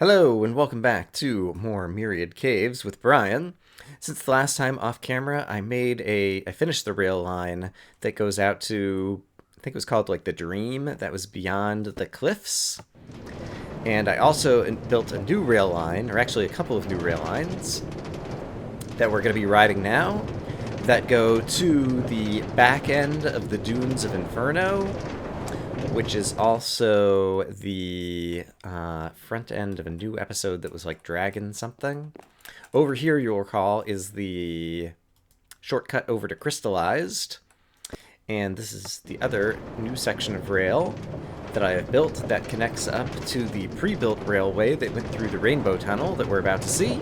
Hello and welcome back to more Myriad Caves with Brian. Since the last time off camera, I finished the rail line that goes out to, I think it was called like the Dream, that was beyond the cliffs. And I also built a new rail line, or actually a couple of new rail lines, that we're going to be riding now, that go to the back end of the Dunes of Inferno, which is also the front end of a new episode that was like Dragon something. Over here, you'll recall, is the shortcut over to Crystallized. And this is the other new section of rail that I have built that connects up to the pre-built railway that went through the Rainbow Tunnel that we're about to see.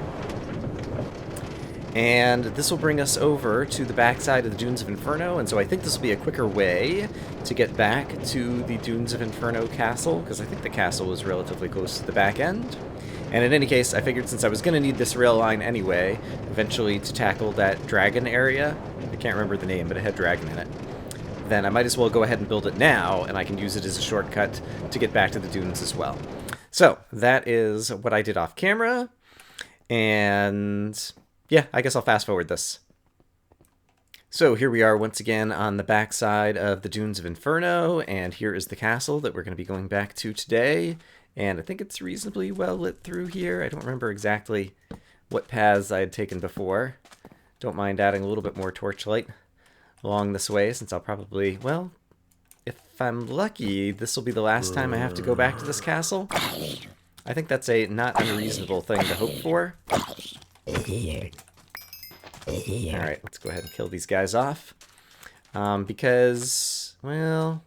And this will bring us over to the backside of the Dunes of Inferno, and so I think this will be a quicker way to get back to the Dunes of Inferno castle, because I think the castle was relatively close to the back end. And in any case, I figured since I was going to need this rail line anyway, eventually to tackle that dragon area, I can't remember the name, but it had dragon in it, then I might as well go ahead and build it now, and I can use it as a shortcut to get back to the dunes as well. So, that is what I did off camera, and yeah, I guess I'll fast forward this. So here we are once again on the backside of the Dunes of Inferno, and here is the castle that we're going to be going back to today. And I think it's reasonably well lit through here. I don't remember exactly what paths I had taken before. Don't mind adding a little bit more torchlight along this way, since I'll probably, well, if I'm lucky, this will be the last time I have to go back to this castle. I think that's a not unreasonable thing to hope for. Alright, let's go ahead and kill these guys off. Because, well,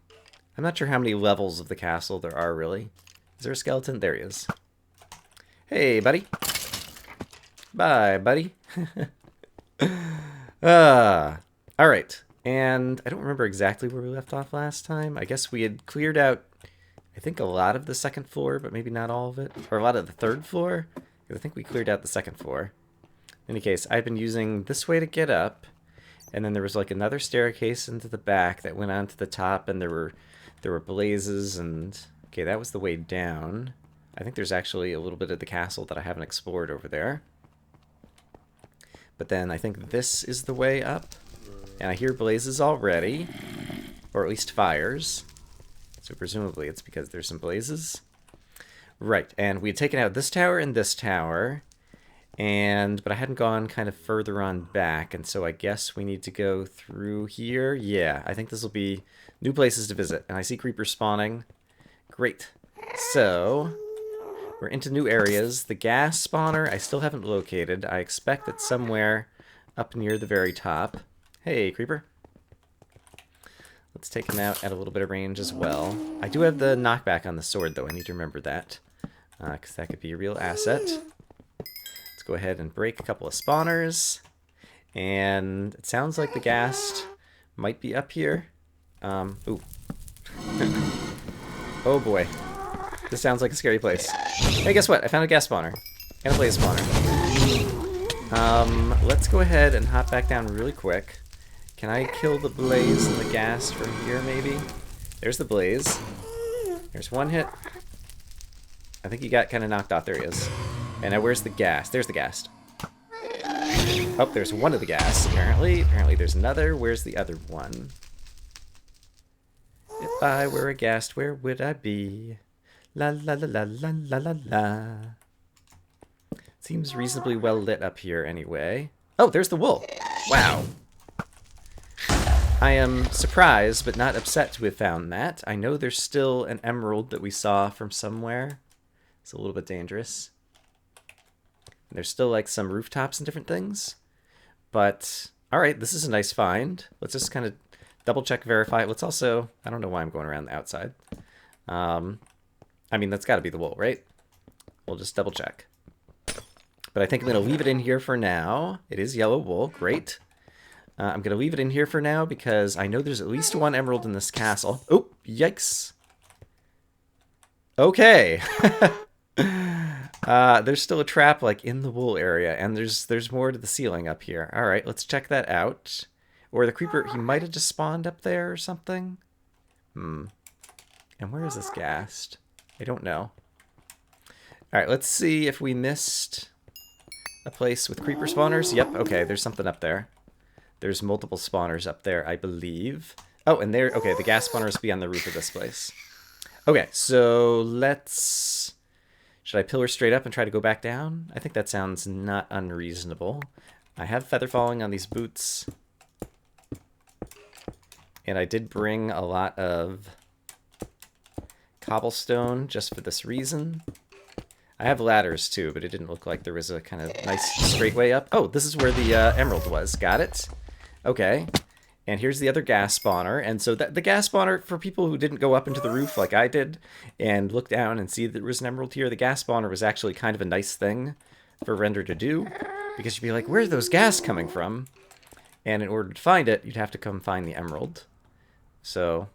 I'm not sure how many levels of the castle there are, really. Is there a skeleton? There he is. Hey, buddy. Bye, buddy. Alright, and I don't remember exactly where we left off last time. I guess we had cleared out, I think, a lot of the second floor, but maybe not all of it. Or a lot of the third floor. I think we cleared out the second floor. In any case, I've been using this way to get up, and then there was like another staircase into the back that went on to the top, and there were blazes, and okay, that was the way down. I think there's actually a little bit of the castle that I haven't explored over there. But then I think this is the way up, and I hear blazes already, or at least fires. So presumably it's because there's some blazes. Right, and we had taken out this tower and this tower. But I hadn't gone kind of further on back, and so I guess we need to go through here. Yeah, I think this will be new places to visit, and I see creepers spawning. Great. So, we're into new areas. The gas spawner I still haven't located. I expect it's somewhere up near the very top. Hey, creeper. Let's take him out at a little bit of range as well. I do have the knockback on the sword, though. I need to remember that, because that could be a real asset. Go ahead and break a couple of spawners, and it sounds like the ghast might be up here. Ooh. Oh boy, this sounds like a scary place. Hey, guess what? I found a ghast spawner and a blaze spawner. Let's go ahead and hop back down really quick. Can I kill the blaze and the ghast from here, maybe? There's the blaze. There's one hit. I think he got kind of knocked off. There he is. And now where's the ghast? There's the ghast. Oh, there's one of the ghasts, apparently. Apparently there's another. Where's the other one? If I were a ghast, where would I be? La la la la la la la la. Seems reasonably well lit up here anyway. Oh, there's the wool. Wow. I am surprised but not upset to have found that. I know there's still an emerald that we saw from somewhere. It's a little bit dangerous. There's still like some rooftops and different things. But, alright, this is a nice find. Let's just kind of double check, verify. Let's also, I don't know why I'm going around the outside. I mean, that's got to be the wool, right? We'll just double check. But I think I'm going to leave it in here for now. It is yellow wool, great. I'm going to leave it in here for now because I know there's at least one emerald in this castle. Oh, yikes. Okay. There's still a trap like in the wool area, and there's more to the ceiling up here. All right, let's check that out. Or the creeper, he might have just spawned up there or something. And where is this ghast? I don't know. Alright, let's see if we missed a place with creeper spawners. Yep, okay, there's something up there. There's multiple spawners up there, I believe. Oh, and there, okay, the gas spawner must be on the roof of this place. Okay, so let's... Should I pillar straight up and try to go back down? I think that sounds not unreasonable. I have feather falling on these boots. And I did bring a lot of cobblestone just for this reason. I have ladders too, but it didn't look like there was a kind of nice straight way up. Oh, this is where the emerald was. Got it. Okay. And here's the other gas spawner. And so the gas spawner, for people who didn't go up into the roof like I did and look down and see that there was an emerald here, the gas spawner was actually kind of a nice thing for Render to do. Because you'd be like, where's those gas coming from? And in order to find it, you'd have to come find the emerald. So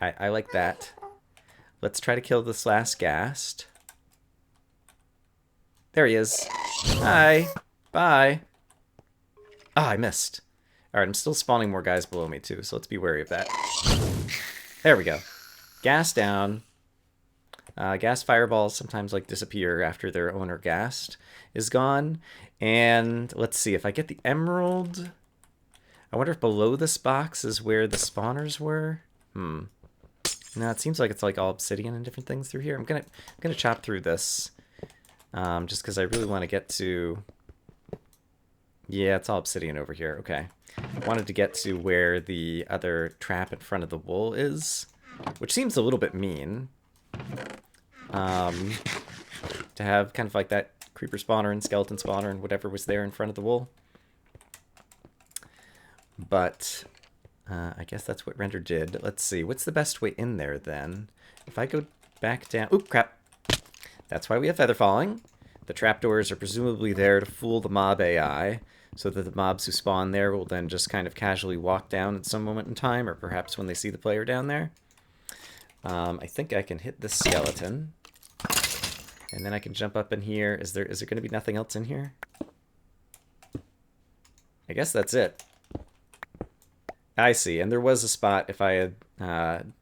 I like that. Let's try to kill this last ghast. There he is. Hi. Bye. Ah, I missed. Alright, I'm still spawning more guys below me too, so let's be wary of that. There we go. Gas down. Gas fireballs sometimes like disappear after their owner ghast is gone. And let's see, if I get the emerald... I wonder if below this box is where the spawners were? No, it seems like it's like all obsidian and different things through here. I'm gonna chop through this. Just because I really want to get to... Yeah, it's all obsidian over here. Okay. I wanted to get to where the other trap in front of the wool is, which seems a little bit mean. To have kind of like that creeper spawner and skeleton spawner and whatever was there in front of the wool. But I guess that's what Render did. Let's see. What's the best way in there then? If I go back down... Oop, crap. That's why we have feather falling. The trapdoors are presumably there to fool the mob AI, so that the mobs who spawn there will then just kind of casually walk down at some moment in time, or perhaps when they see the player down there. I think I can hit this skeleton. And then I can jump up in here. Is there going to be nothing else in here? I guess that's it. I see, and there was a spot, if I had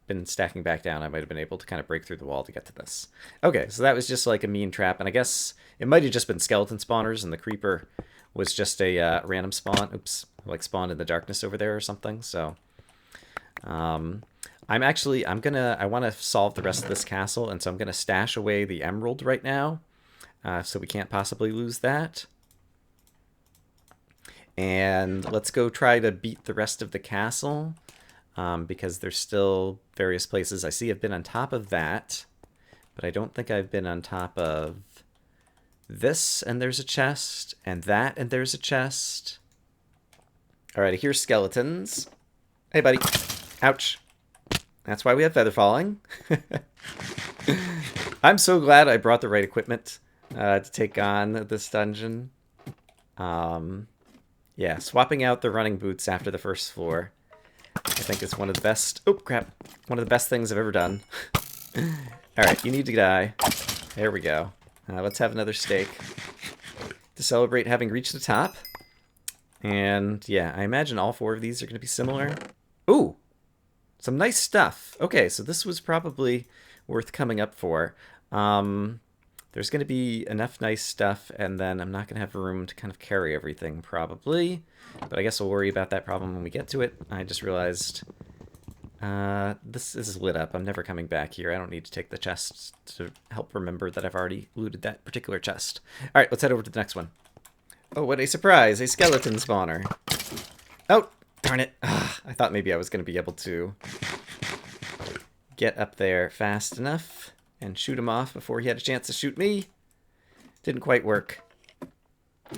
been stacking back down, I might have been able to kind of break through the wall to get to this. Okay, so that was just like a mean trap, and I guess it might have just been skeleton spawners, and the creeper was just a random spawn. Oops, like spawned in the darkness over there or something, so... I want to solve the rest of this castle, and so I'm going to stash away the emerald right now, so we can't possibly lose that. And let's go try to beat the rest of the castle, because there's still various places. I see I've been on top of that, but I don't think I've been on top of this, and there's a chest, and that, and there's a chest. Alright, here's skeletons. Hey, buddy. Ouch. That's why we have feather falling. I'm so glad I brought the right equipment to take on this dungeon. Yeah, swapping out the running boots after the first floor, I think is one of the best... Oh, crap. One of the best things I've ever done. Alright, you need to die. There we go. Let's have another steak to celebrate having reached the top. And, yeah, I imagine all four of these are going to be similar. Ooh! Some nice stuff. Okay, so this was probably worth coming up for. There's going to be enough nice stuff, and then I'm not going to have room to kind of carry everything, probably. But I guess we'll worry about that problem when we get to it. I just realized this is lit up. I'm never coming back here. I don't need to take the chest to help remember that I've already looted that particular chest. All right, let's head over to the next one. Oh, what a surprise! A skeleton spawner. Oh, darn it. I thought maybe I was going to be able to get up there fast enough and shoot him off before he had a chance to shoot me. Didn't quite work.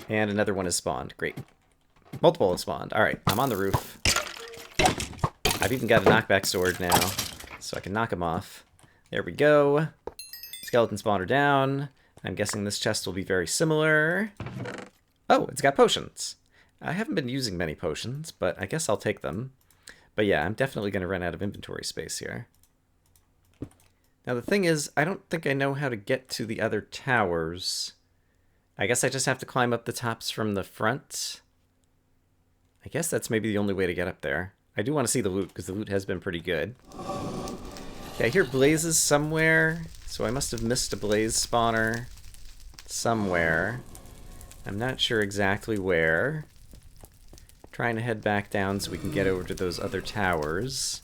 And another one has spawned. Great. Multiple have spawned. Alright, I'm on the roof. I've even got a knockback sword now, so I can knock him off. There we go. Skeleton spawner down. I'm guessing this chest will be very similar. Oh, it's got potions. I haven't been using many potions, but I guess I'll take them. But yeah, I'm definitely going to run out of inventory space here. Now the thing is, I don't think I know how to get to the other towers. I guess I just have to climb up the tops from the front. I guess that's maybe the only way to get up there. I do want to see the loot, because the loot has been pretty good. Okay, I hear blazes somewhere, so I must have missed a blaze spawner. somewhere. I'm not sure exactly where. Trying to head back down so we can get over to those other towers.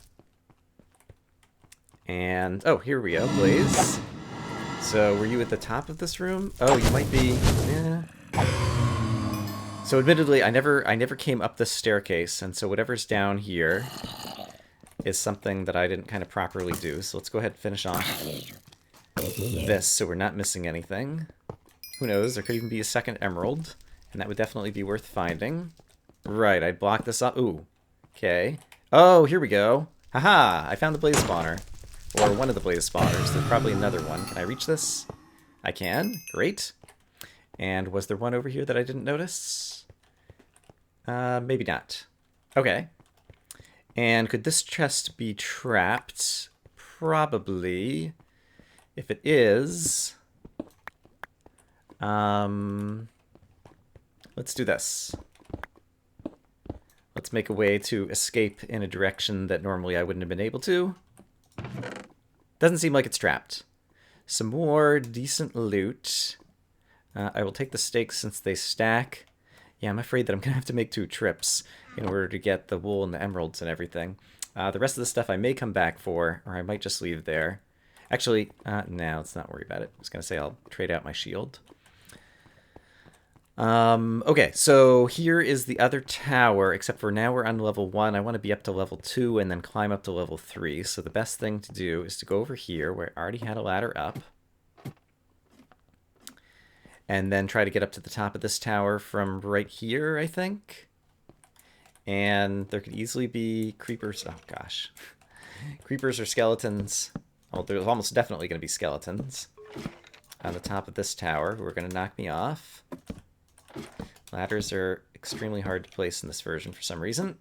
And, oh, here we go, Blaze. So, were you at the top of this room? Oh, you might be, yeah. So, admittedly, I never came up this staircase, and so whatever's down here is something that I didn't kind of properly do. So let's go ahead and finish off this so we're not missing anything. Who knows, there could even be a second emerald, and that would definitely be worth finding. Right, I blocked this up. Ooh, okay. Oh, here we go. Haha, I found the blaze spawner. Or one of the blaze spawners. There's probably another one. Can I reach this? I can. Great. And was there one over here that I didn't notice? Maybe not. Okay. And could this chest be trapped? Probably. If it is... let's do this. Let's make a way to escape in a direction that normally I wouldn't have been able to. Doesn't seem like it's trapped. Some more decent loot. I will take the stakes since they stack. Yeah, I'm afraid that I'm going to have to make 2 trips in order to get the wool and the emeralds and everything. The rest of the stuff I may come back for, or I might just leave there. Actually, no, let's not worry about it. I was going to say I'll trade out my shield. Okay, so here is the other tower, except for now we're on level 1. I want to be up to level 2 and then climb up to level 3. So the best thing to do is to go over here where I already had a ladder up. And then try to get up to the top of this tower from right here, I think. And there could easily be creepers. Oh, gosh. Creepers or skeletons. Well, there's almost definitely going to be skeletons on the top of this tower who are going to knock me off. Ladders are extremely hard to place in this version for some reason.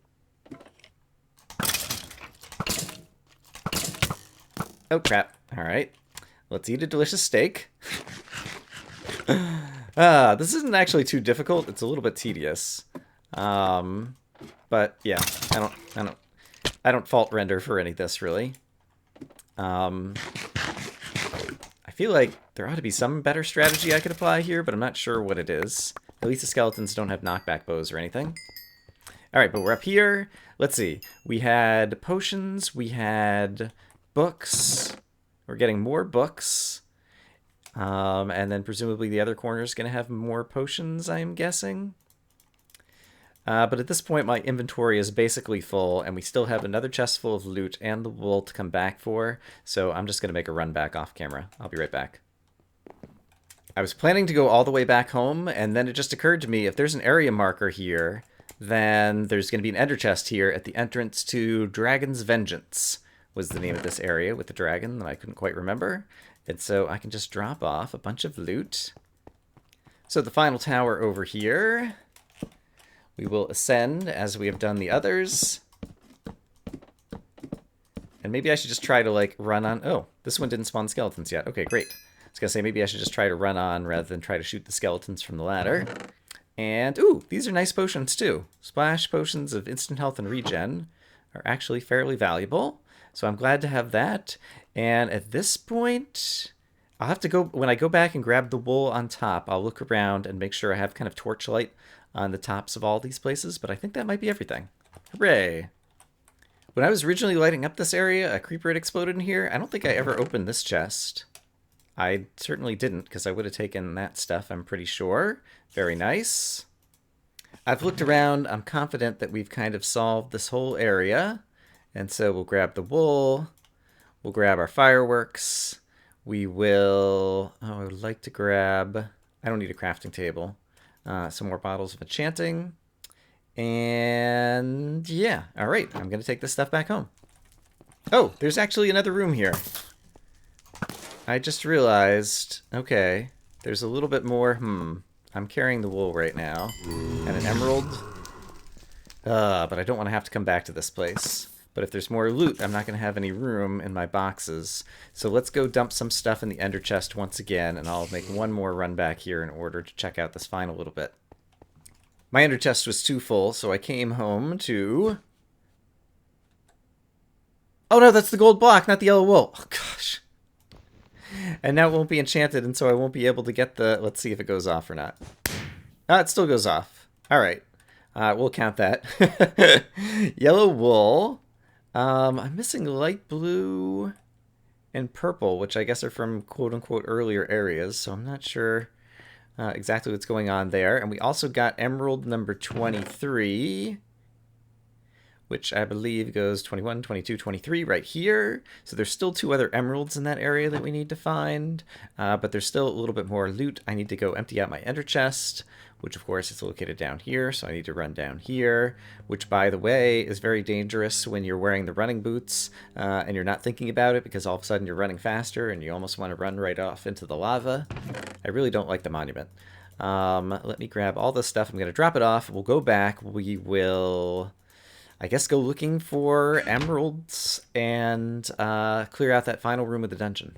Oh, crap. All right. Let's eat a delicious steak. This isn't actually too difficult. It's a little bit tedious. But yeah, I don't fault render for any of this really. I feel like there ought to be some better strategy I could apply here, but I'm not sure what it is. At least the skeletons don't have knockback bows or anything. Alright, but we're up here. Let's see. We had potions, we had books. We're getting more books. And then presumably the other corner is going to have more potions, I'm guessing. But at this point, my inventory is basically full, and we still have another chest full of loot and the wool to come back for, so I'm just going to make a run back off camera. I'll be right back. I was planning to go all the way back home, and then it just occurred to me, if there's an area marker here, then there's going to be an ender chest here at the entrance to Dragon's Vengeance, was the name of this area with the dragon that I couldn't quite remember. And so I can just drop off a bunch of loot. So the final tower over here. We will ascend as we have done the others. And maybe I should just try to, like, run on... Oh, this one didn't spawn skeletons yet. Okay, great. I was going to say maybe I should just try to run on rather than try to shoot the skeletons from the ladder. And, ooh, these are nice potions, too. Splash potions of instant health and regen are actually fairly valuable. So I'm glad to have that. And at this point, I'll have to go... When I go back and grab the wool on top, I'll look around and make sure I have kind of torchlight on the tops of all these places. But I think that might be everything. Hooray! When I was originally lighting up this area, a creeper had exploded in here. I don't think I ever opened this chest. I certainly didn't, because I would have taken that stuff, I'm pretty sure. Very nice. I've looked around. I'm confident that we've kind of solved this whole area. And so we'll grab the wool. We'll grab our fireworks. We will... Oh, I would like to grab... I don't need a crafting table. Some more bottles of enchanting. And yeah, all right. I'm going to take this stuff back home. Oh, there's actually another room here. I just realized, okay, there's a little bit more. I'm carrying the wool right now. And an emerald. But I don't want to have to come back to this place. But if there's more loot, I'm not going to have any room in my boxes. So let's go dump some stuff in the ender chest once again, and I'll make one more run back here in order to check out this final little bit. My ender chest was too full, so I came home to... Oh no, that's the gold block, not the yellow wool. Oh gosh. And now it won't be enchanted, and so I won't be able to get the... Let's see if it goes off or not. Ah, it still goes off. All right. We'll count that. Yellow wool. I'm missing light blue and purple, which I guess are from quote-unquote earlier areas, so I'm not sure exactly what's going on there. And we also got emerald number 23, which I believe goes 21, 22, 23 right here. So there's still 2 other emeralds in that area that we need to find, but there's still a little bit more loot. I need to go empty out my ender chest, which of course is located down here, so I need to run down here, which by the way is very dangerous when you're wearing the running boots and you're not thinking about it, because all of a sudden you're running faster and you almost want to run right off into the lava. I really don't like the monument. Let me grab all this stuff. I'm going to drop it off. We'll go back. We will... I guess go looking for emeralds and clear out that final room of the dungeon.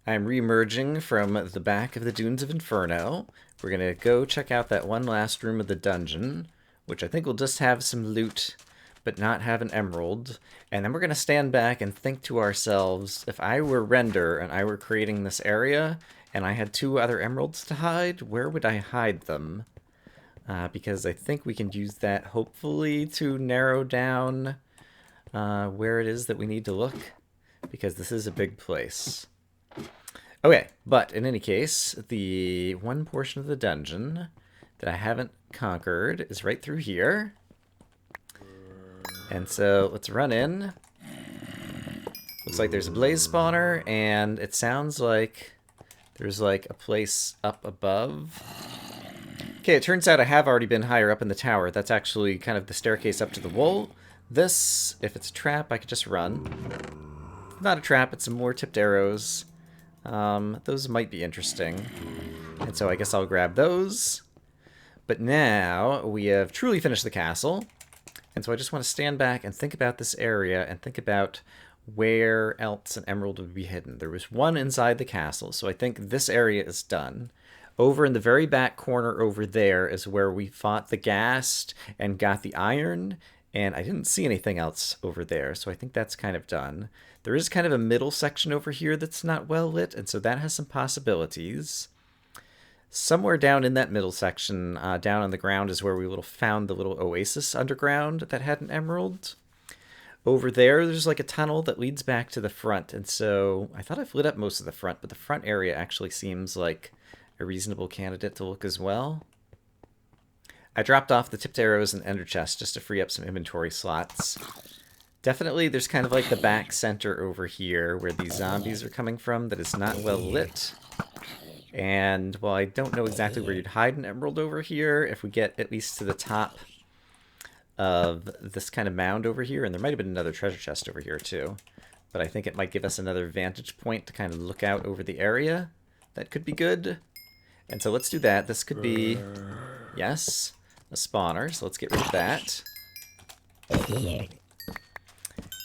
I'm re-emerging from the back of the Dunes of Inferno. We're going to go check out that one last room of the dungeon, which I think will just have some loot, but not have an emerald. And then we're going to stand back and think to ourselves, if I were Render and I were creating this area, and I had 2 other emeralds to hide, where would I hide them? Because I think we can use that, hopefully, to narrow down where it is that we need to look, because this is a big place. Okay, but in any case, the one portion of the dungeon that I haven't conquered is right through here. And so let's run in. Looks like there's a blaze spawner, and it sounds like there's like a place up above. Okay, it turns out I have already been higher up in the tower. That's actually kind of the staircase up to the wall. This, if it's a trap, I could just run. It's not a trap, it's some more tipped arrows. Those might be interesting. And so I guess I'll grab those. But now we have truly finished the castle. And so I just want to stand back and think about this area and think about where else an emerald would be hidden. There was one inside the castle, so I think this area is done. Over in the very back corner over there is where we fought the ghast and got the iron, and I didn't see anything else over there, so I think that's kind of done. There is kind of a middle section over here that's not well lit, and so that has some possibilities. Somewhere down in that middle section, down on the ground, is where we found the little oasis underground that had an emerald. Over there's like a tunnel that leads back to the front, and so I thought I've lit up most of the front, but the front area actually seems like a reasonable candidate to look as well. I dropped off the tipped arrows and ender chest just to free up some inventory slots. Definitely there's kind of like the back center over here where these zombies are coming from that is not well lit. And while I don't know exactly where you'd hide an emerald over here, if we get at least to the top of this kind of mound over here, and there might have been another treasure chest over here too, but I think it might give us another vantage point to kind of look out over the area. That could be good. And so let's do that. This could be, yes, a spawner. So let's get rid of that.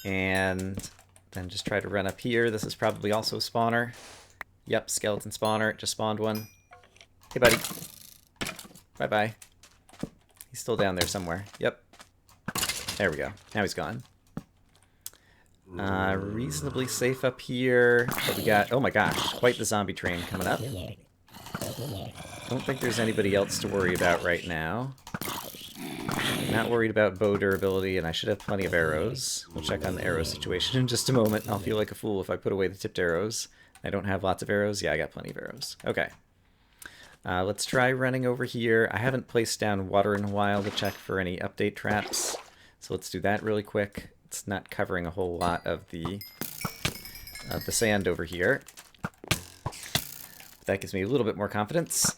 And then just try to run up here. This is probably also a spawner. Yep, skeleton spawner. It just spawned one. Hey, buddy. Bye-bye. He's still down there somewhere. Yep. There we go. Now he's gone. Reasonably safe up here. But we got, oh my gosh, quite the zombie train coming up. Don't think there's anybody else to worry about right now. Not worried about bow durability, and I should have plenty of arrows. We'll check on the arrow situation in just a moment. I'll feel like a fool if I put away the tipped arrows. I don't have lots of arrows. Yeah, I got plenty of arrows. Okay. Let's try running over here. I haven't placed down water in a while to check for any update traps. So let's do that really quick. It's not covering a whole lot of the sand over here. That gives me a little bit more confidence.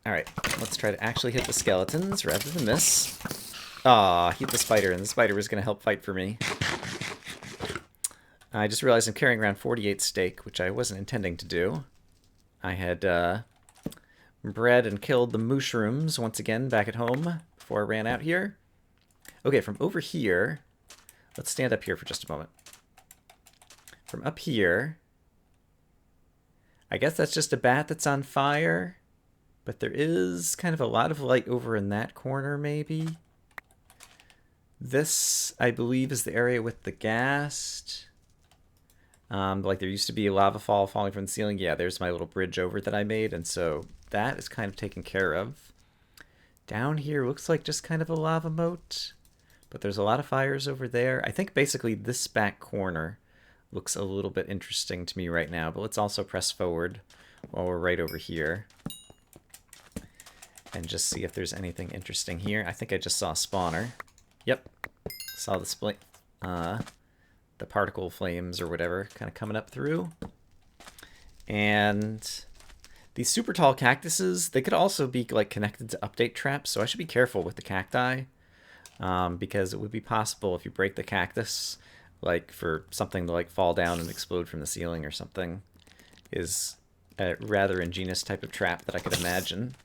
Alright, let's try to actually hit the skeletons rather than this. Aw, hit the spider, and the spider was going to help fight for me. I just realized I'm carrying around 48 steak, which I wasn't intending to do. I had bred and killed the mushrooms once again back at home before I ran out here. Okay, from over here, let's stand up here for just a moment. From up here, I guess that's just a bat that's on fire, but there is kind of a lot of light over in that corner, maybe. This, I believe, is the area with the ghast. Like there used to be a lava fall falling from the ceiling. Yeah, there's my little bridge over that I made, and so that is kind of taken care of. Down here looks like just kind of a lava moat, but there's a lot of fires over there. I think basically this back corner looks a little bit interesting to me right now, but let's also press forward while we're right over here and just see if there's anything interesting here. I think I just saw a spawner. Yep, saw the particle flames or whatever kind of coming up through. And these super tall cactuses, they could also be like connected to update traps, so I should be careful with the cacti, because it would be possible if you break the cactus, like for something to like fall down and explode from the ceiling or something, is a rather ingenious type of trap that I could imagine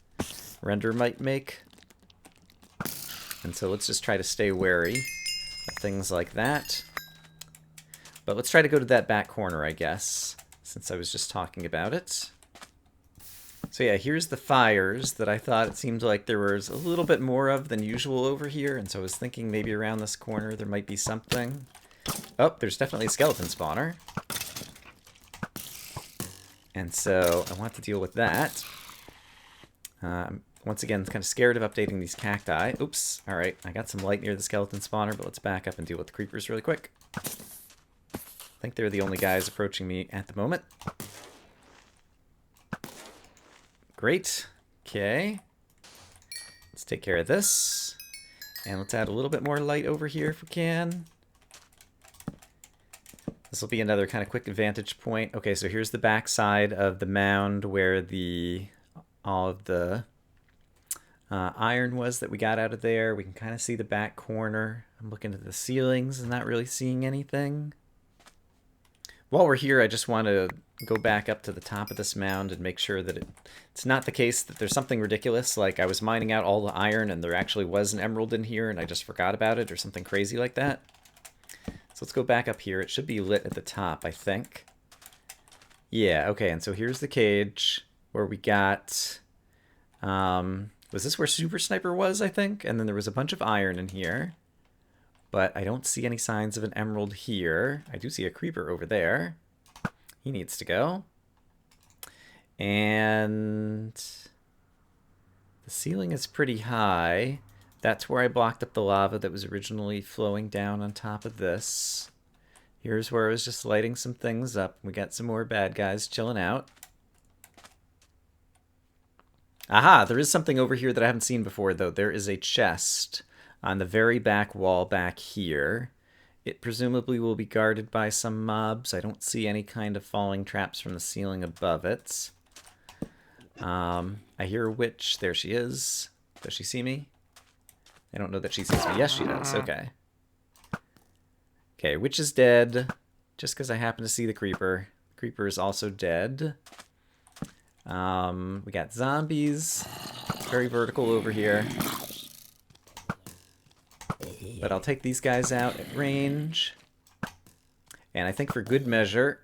Render might make. And so let's just try to stay wary of things like that. But let's try to go to that back corner, I guess, since I was just talking about it. So yeah, here's the fires that I thought it seemed like there was a little bit more of than usual over here, and so I was thinking maybe around this corner there might be something. Oh, there's definitely a skeleton spawner. And so I want to deal with that. Once again, kind of scared of updating these cacti. Oops, alright, I got some light near the skeleton spawner, but let's back up and deal with the creepers really quick. I think they're the only guys approaching me at the moment. Great. Okay. Let's take care of this. And let's add a little bit more light over here if we can. This will be another kind of quick vantage point. Okay, so here's the back side of the mound where all of the iron was that we got out of there. We can kind of see the back corner. I'm looking at the ceilings and not really seeing anything. While we're here, I just want to go back up to the top of this mound and make sure that it's not the case that there's something ridiculous, like I was mining out all the iron and there actually was an emerald in here and I just forgot about it, or something crazy like that. So let's go back up here. It should be lit at the top, I think. Yeah, okay, and so here's the cage where we got... was this where Super Sniper was, I think? And then there was a bunch of iron in here. But I don't see any signs of an emerald here. I do see a creeper over there. He needs to go. And the ceiling is pretty high. That's where I blocked up the lava that was originally flowing down on top of this. Here's where I was just lighting some things up. We got some more bad guys chilling out. Aha, there is something over here that I haven't seen before, though. There is a chest on the very back wall back here. It presumably will be guarded by some mobs. I don't see any kind of falling traps from the ceiling above it. I hear a witch. There she is. Does she see me? I don't know that she sees me. Yes, she does. Okay. Okay, witch is dead. Just because I happen to see the creeper. Creeper is also dead. We got zombies. Very vertical over here. But I'll take these guys out at range. And I think for good measure,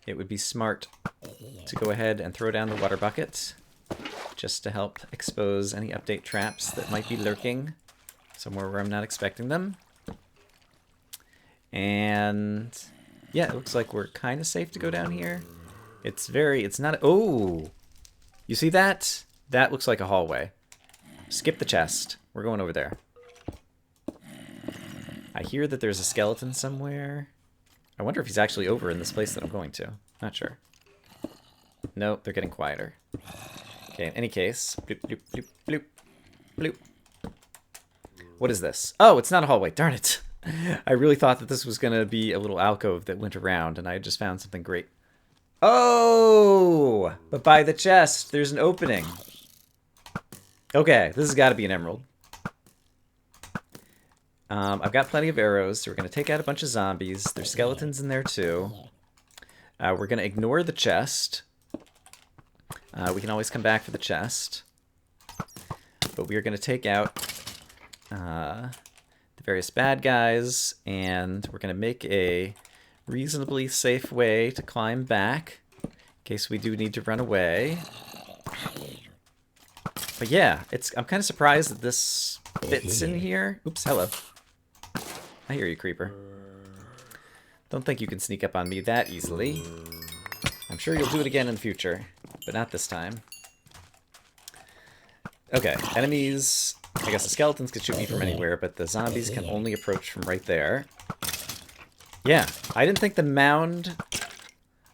it would be smart to go ahead and throw down the water bucket, just to help expose any update traps that might be lurking somewhere where I'm not expecting them. And yeah, it looks like we're kind of safe to go down here. It's not, oh! You see that? That looks like a hallway. Skip the chest. We're going over there. I hear that there's a skeleton somewhere. I wonder if he's actually over in this place that I'm going to. Not sure. Nope, they're getting quieter. Okay, in any case. Bloop, bloop, bloop, bloop, bloop. What is this? Oh, it's not a hallway. Darn it. I really thought that this was going to be a little alcove that went around, and I just found something great. Oh! But by the chest, there's an opening. Okay, this has got to be an emerald. I've got plenty of arrows, so we're going to take out a bunch of zombies. There's skeletons in there, too. We're going to ignore the chest. We can always come back for the chest. But we are going to take out the various bad guys, and we're going to make a reasonably safe way to climb back, in case we do need to run away. But yeah, I'm kind of surprised that this fits in here. Oops, hello. I hear you, creeper. Don't think you can sneak up on me that easily. I'm sure you'll do it again in the future, but not this time. Okay, enemies... I guess the skeletons can shoot me from anywhere, but the zombies can only approach from right there. Yeah, I didn't think the mound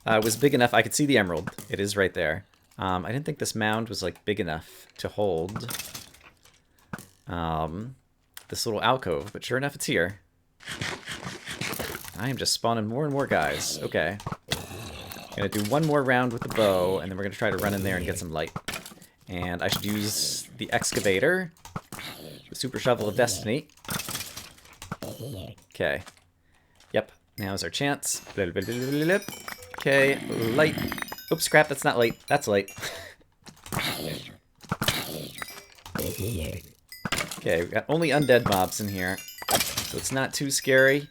was big enough. I could see the emerald. It is right there. I didn't think this mound was like big enough to hold this little alcove, but sure enough, it's here. I am just spawning more and more guys. Okay. I'm going to do one more round with the bow, and then we're going to try to run in there and get some light. And I should use the excavator, the super shovel of destiny. Okay. Yep, now's our chance. Okay, light. Oops, crap, that's not light. That's light. Okay, we've got only undead mobs in here, so it's not too scary.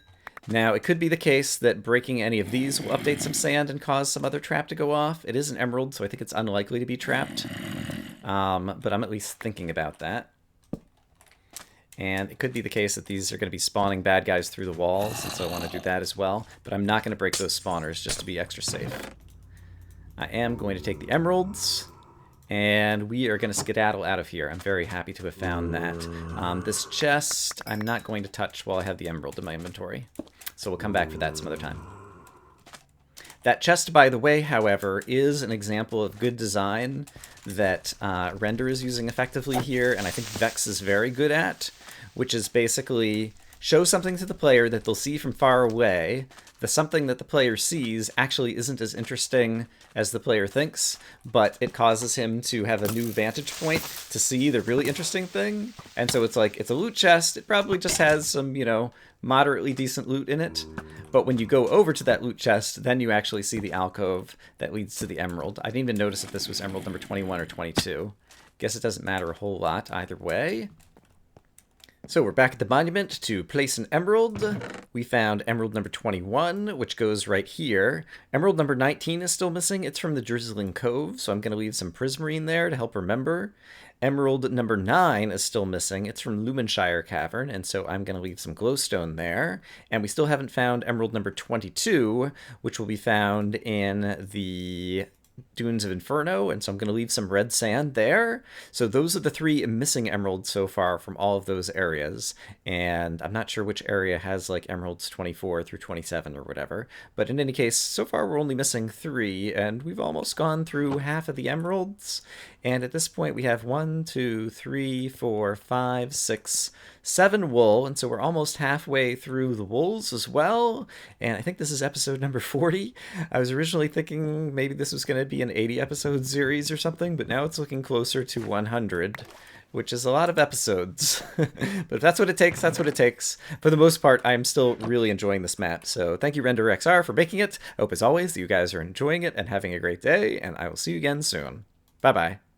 Now, it could be the case that breaking any of these will update some sand and cause some other trap to go off. It is an emerald, so I think it's unlikely to be trapped. But I'm at least thinking about that. And it could be the case that these are going to be spawning bad guys through the walls, and so I want to do that as well. But I'm not going to break those spawners just to be extra safe. I am going to take the emeralds, and we are going to skedaddle out of here. I'm very happy to have found that. This chest I'm not going to touch while I have the emerald in my inventory. So we'll come back for that some other time. That chest, by the way, however, is an example of good design that Render is using effectively here, and I think Vex is very good at, which is basically show something to the player that they'll see from far away. The something that the player sees actually isn't as interesting as the player thinks, but it causes him to have a new vantage point to see the really interesting thing. And so it's like, it's a loot chest. It probably just has some, you know, moderately decent loot in it. But when you go over to that loot chest, then you actually see the alcove that leads to the emerald. I didn't even notice if this was emerald number 21 or 22. Guess it doesn't matter a whole lot either way. So we're back at the monument to place an emerald. We found emerald number 21, which goes right here. Emerald number 19 is still missing. It's from the Drizzling Cove, so I'm going to leave some prismarine there to help remember. Emerald number 9 is still missing. It's from Lumenshire Cavern, and so I'm going to leave some glowstone there. And we still haven't found emerald number 22, which will be found in the Dunes of Inferno, and so I'm going to leave some red sand there. So those are the 3 missing emeralds so far from all of those areas, and I'm not sure which area has like emeralds 24 through 27 or whatever, but in any case, so far we're only missing 3, and we've almost gone through half of the emeralds, and at this point we have 1, 2, 3, 4, 5, 6, 7 wool, and so we're almost halfway through the wools as well, and I think this is episode number 40. I was originally thinking maybe this was going to be an 80 episode series or something, but now it's looking closer to 100, which is a lot of episodes. But if that's what it takes, that's what it takes. For the most part, I'm still really enjoying this map, so thank you renderXR for making it. I hope as always that you guys are enjoying it and having a great day, and I will see you again soon. Bye bye.